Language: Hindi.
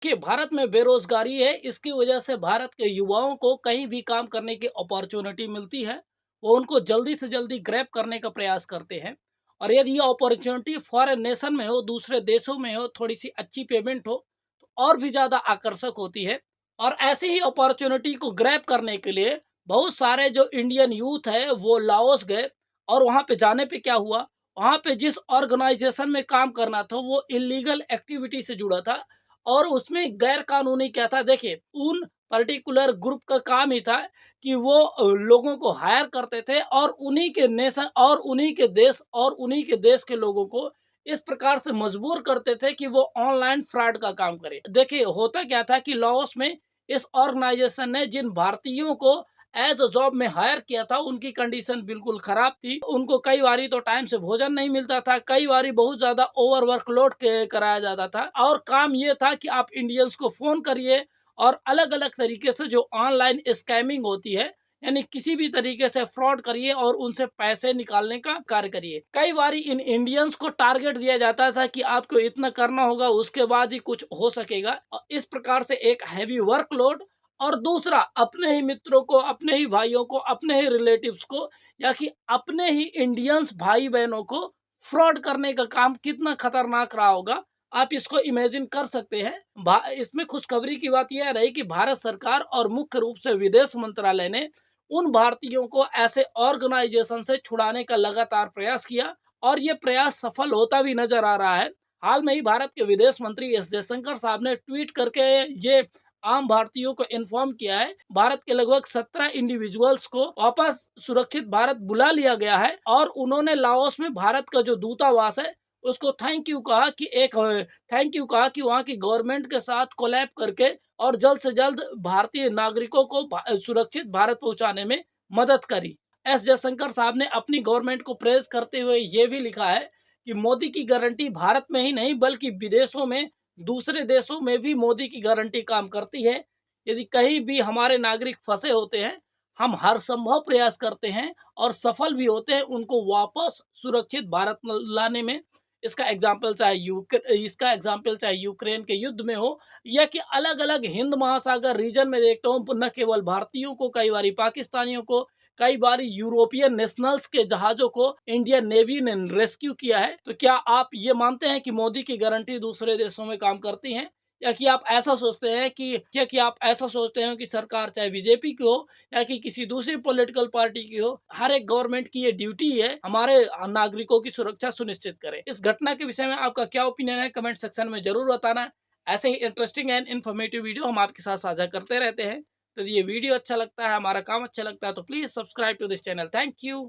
कि भारत में बेरोजगारी है, इसकी वजह से भारत के युवाओं को कहीं भी काम करने की अपॉर्चुनिटी मिलती है, वो उनको जल्दी से जल्दी ग्रैब करने का प्रयास करते हैं। और यदि ये अपॉर्चुनिटी फॉरेन नेशन में हो, दूसरे देशों में हो, थोड़ी-सी अच्छी पेमेंट हो, तो और भी ज़्यादा आकर्षक होती है। और ऐसी ही अपॉर्चुनिटी को ग्रैब करने के लिए बहुत सारे जो इंडियन यूथ है, वो लाओस गए और वहाँ पे जाने पे क्या हुआ, वहाँ पे जिस ऑर्गेनाइज़ेशन में काम करना था, वो इल्लीगल एक्टिविटी से जुड़ा था और उसमें गैर कानूनी क्या था देखिए, उन पर्टिकुलर ग्रुप का काम ही था कि वो लोगों को हायर करते थे और उन्हीं के नेशन और उन्हीं के देश और उन्हीं के देश के लोगों को इस प्रकार से मजबूर करते थे कि वो ऑनलाइन फ्रॉड का काम करें। देखिए, होता क्या था कि लाओस में इस ऑर्गेनाइजेशन ने जिन भारतीयों को एज अ जॉब में हायर किया था, उनकी कंडीशन बिल्कुल खराब थी। उनको कई बारी तो टाइम से भोजन नहीं मिलता था, कई बारी बहुत ज़्यादा ओवर वर्कलोड कराया जाता था और काम ये था कि आप इंडियंस को फ़ोन करिए और अलग-अलग तरीके से जो ऑनलाइन स्कैमिंग होती है, यानी किसी भी तरीके से फ्रॉड करिए और उनसे पैसे निकालने का कार्य करिए। कई बारी इन इंडियंस को टारगेट दिया जाता था कि आपको इतना करना होगा, उसके बाद ही कुछ हो सकेगा। इस प्रकार से एक हैवी वर्कलोड और दूसरा अपने ही मित्रों को, अपने ही भाइयों को, अपने ही रिलेटिव्स को या कि अपने ही इंडियंस भाई-बहनों को फ्रॉड करने का काम कितना खतरनाक रहा होगा, आप इसको इमेजिन कर सकते हैं। इसमें खुशखबरी की बात यह रही कि भारत सरकार और मुख्य रूप से विदेश मंत्रालय ने उन भारतीयों को ऐसे ऑर्गेनाइजेशन से छुड़ाने का लगातार प्रयास किया और ये प्रयास सफल होता भी नजर आ रहा है। हाल में ही भारत के विदेश मंत्री एस जयशंकर साहब ने ट्वीट करके ये आम भारतीयों को इन्फॉर्म किया है, भारत के लगभग 17 इंडिविजुअल्स को वापस सुरक्षित भारत बुला लिया गया है और उन्होंने लाओस में भारत का जो दूतावास है उसको थैंक यू कहा कि वहाँ की गवर्नमेंट के साथ कोलैब करके और जल्द से जल्द भारतीय नागरिकों को सुरक्षित भारत पहुंचाने में मदद करी। एस जयशंकर साहब ने अपनी गवर्नमेंट को प्रेज करते हुए ये भी लिखा है कि मोदी की गारंटी भारत में ही नहीं बल्कि विदेशों में, दूसरे देशों में भी मोदी की गारंटी काम करती है। यदि कहीं भी हमारे नागरिक फंसे होते हैं, हम हर संभव प्रयास करते हैं और सफल भी होते हैं उनको वापस सुरक्षित भारत लाने में। इसका एग्जाम्पल चाहे यूक्रेन के युद्ध में हो या कि अलग-अलग हिंद महासागर रीजन में देखता हूँ, न केवल भारतीयों को, कई बारी पाकिस्तानियों को, कई बारी यूरोपियन नेशनल्स के जहाज़ों को इंडियन नेवी ने रेस्क्यू किया है। तो क्या आप ये मानते हैं कि मोदी की गारंटी दूसरे देशों में काम करती हैं? या कि आप ऐसा सोचते हैं कि सरकार चाहे बीजेपी की हो या कि किसी दूसरी पॉलिटिकल पार्टी की हो, हर एक गवर्नमेंट की ये ड्यूटी है हमारे नागरिकों की सुरक्षा सुनिश्चित करे। इस घटना के विषय में आपका क्या ओपिनियन है, कमेंट सेक्शन में ज़रूर बताना। ऐसे ही इंटरेस्टिंग एंड इन्फॉर्मेटिव वीडियो हम आपके साथ साझा करते रहते हैं। तो ये वीडियो अच्छा लगता है, हमारा काम अच्छा लगता है तो please subscribe to this channel. Thank you.